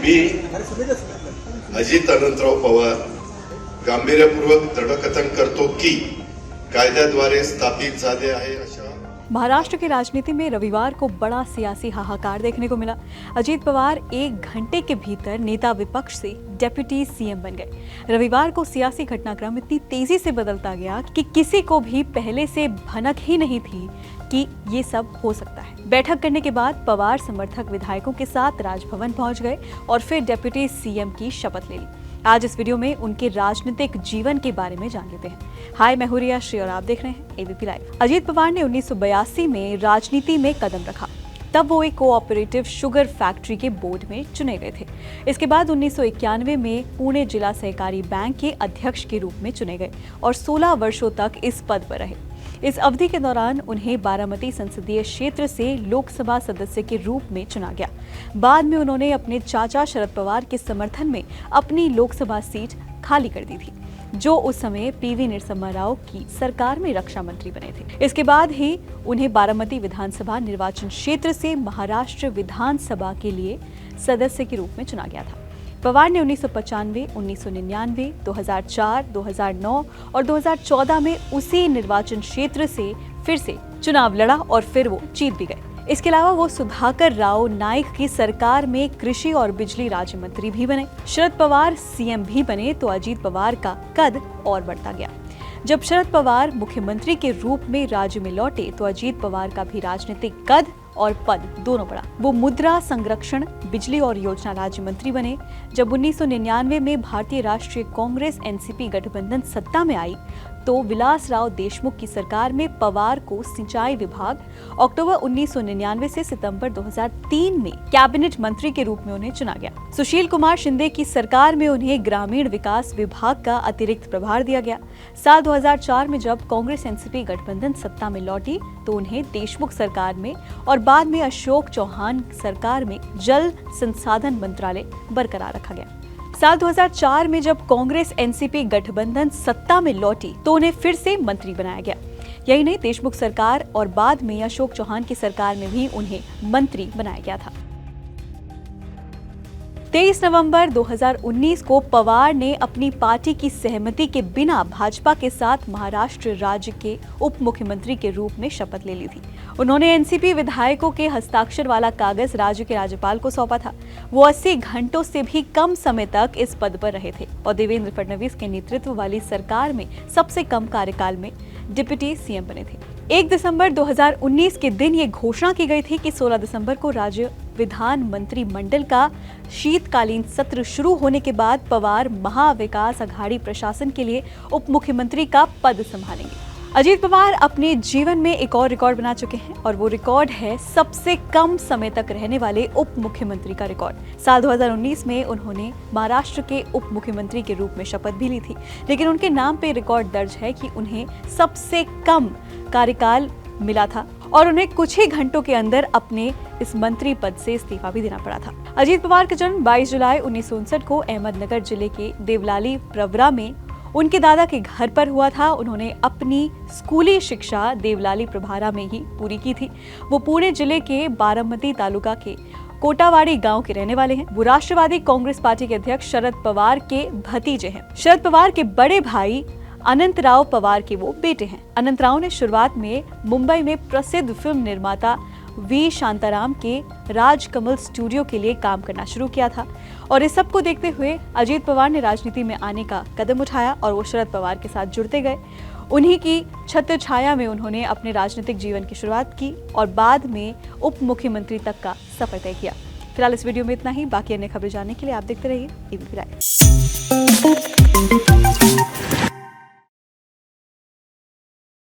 मी अजित अनंतराव पवार गांभीर्यपूर्वक दृढकथन करतो की कायद्याद्वारे स्थापित झाले आहे अशा महाराष्ट्र की राजनीति में रविवार को बड़ा सियासी हाहाकार देखने को मिला। अजीत पवार 1 घंटे के भीतर नेता विपक्ष से डेप्यूटी सीएम बन गए। रविवार को सियासी घटनाक्रम इतनी तेजी से बदलता गया कि किसी को भी पहले से भनक ही नहीं थी कि ये सब हो सकता है। बैठक करने के बाद पवार समर्थक विधायकों के साथ राजभवन पहुंच गए और फिर डेप्यूटी सीएम की शपथ ले ली। आज इस वीडियो में उनके राजनीतिक जीवन के बारे में जान लेते हैं। हाय, मैं हूं रिया श्री और आप देख रहे हैं एबीपी लाइव। अजीत पवार ने 1982 में राजनीति में कदम रखा। तब वो एक कोऑपरेटिव शुगर फैक्ट्री के बोर्ड में चुने गए थे। इसके बाद 1991 में पुणे जिला सहकारी बैंक के अध्यक्ष के रूप में चुने गए और 16 वर्षों तक इस पद पर रहे। इस अवधि के दौरान उन्हें बारामती संसदीय क्षेत्र से लोकसभा सदस्य के रूप में चुना गया। बाद में उन्होंने अपने चाचा शरद पवार के समर्थन में अपनी लोकसभा सीट खाली कर दी थी, जो उस समय पीवी नरसिम्हा राव की सरकार में रक्षा मंत्री बने थे। इसके बाद ही उन्हें बारामती विधानसभा निर्वाचन क्षेत्र से महाराष्ट्र विधानसभा के लिए सदस्य के रूप में चुना गया था। पवार ने 1995, 1999, 2004, 2009 और 2014 में उसी निर्वाचन क्षेत्र से फिर से चुनाव लड़ा और फिर वो जीत भी गए। इसके अलावा वो सुधाकर राव नाइक की सरकार में कृषि और बिजली राज्य मंत्री भी बने। शरद पवार सीएम भी बने तो अजीत पवार का कद और बढ़ता गया। जब शरद पवार मुख्यमंत्री के रूप में राज्य में लौटे तो अजीत पवार का भी राजनीतिक कद और पद दोनों बढ़ा। वो मुद्रा संरक्षण, बिजली और योजना राज्य मंत्री बने। जब 1999 में भारतीय राष्ट्रीय कांग्रेस एनसीपी गठबंधन सत्ता में आई तो विलासराव देशमुख की सरकार में पवार को सिंचाई विभाग, अक्टूबर 1999 से सितंबर 2003 में कैबिनेट मंत्री के रूप में उन्हें चुना गया। सुशील कुमार शिंदे की सरकार में उन्हें ग्रामीण विकास विभाग का अतिरिक्त प्रभार दिया गया। साल 2004 में जब कांग्रेस एनसीपी गठबंधन सत्ता में लौटी तो उन्हें देशमुख सरकार में और बाद में अशोक चौहान सरकार में जल संसाधन मंत्रालय बरकरार रखा गया। साल 2004 में जब कांग्रेस एनसीपी गठबंधन सत्ता में लौटी तो उन्हें फिर से मंत्री बनाया गया। यही नहीं, देशमुख सरकार और बाद में अशोक चौहान की सरकार में भी उन्हें मंत्री बनाया गया था। 23 नवंबर 2019 को पवार ने अपनी पार्टी की सहमति के बिना भाजपा के साथ महाराष्ट्र राज्य के उप मुख्यमंत्री के रूप में शपथ ले ली थी। उन्होंने एनसीपी विधायकों के हस्ताक्षर वाला कागज राज्य के राज्यपाल को सौंपा था। वो 80 घंटों से भी कम समय तक इस पद पर रहे थे और देवेंद्र फडणवीस के नेतृत्व वाली सरकार में सबसे कम कार्यकाल में डिप्टी सीएम बने थे। 1 दिसंबर 2019 के दिन ये घोषणा की गई थी कि 16 दिसंबर को राज्य विधान मंत्रिमंडल का शीतकालीन सत्र शुरू होने के बाद पवार महाविकास अघाड़ी प्रशासन के लिए उप मुख्यमंत्री का पद संभालेंगे। अजीत पवार अपने जीवन में एक और रिकॉर्ड बना चुके हैं और वो रिकॉर्ड है सबसे कम समय तक रहने वाले उप मुख्यमंत्री का रिकॉर्ड। साल 2019 में उन्होंने महाराष्ट्र के उप मुख्यमंत्री के रूप में शपथ भी ली थी, लेकिन उनके नाम पे रिकॉर्ड दर्ज है कि उन्हें सबसे कम कार्यकाल मिला था और उन्हें कुछ ही घंटों के अंदर अपने इस मंत्री पद से इस्तीफा भी देना पड़ा था। अजीत पवार का जन्म 22 जुलाई 1959 को अहमदनगर जिले के देवलाली प्रवरा में उनके दादा के घर पर हुआ था। उन्होंने अपनी स्कूली शिक्षा देवलाली प्रभारा में ही पूरी की थी। वो पुणे जिले के बारामती तालुका के कोटावाड़ी गांव के रहने वाले हैं। वो राष्ट्रवादी कांग्रेस पार्टी के अध्यक्ष शरद पवार के भतीजे हैं। शरद पवार के बड़े भाई अनंतराव पवार के वो बेटे हैं। अनंतराव ने शुरुआत में मुंबई में प्रसिद्ध फिल्म निर्माता वी शांताराम के राजकमल स्टूडियो के लिए काम करना शुरू किया था और इस सब को देखते हुए अजीत पवार ने राजनीति में आने का कदम उठाया और वो शरद पवार के साथ जुड़ते गए। उन्हीं की छत्र छाया में उन्होंने अपने राजनीतिक जीवन की शुरुआत की और बाद में उप मुख्यमंत्री तक का सफर तय किया। फिलहाल इस वीडियो में इतना ही। बाकी अन्य खबरें जानने के लिए आप देखते रहिए एबीपी लाइव।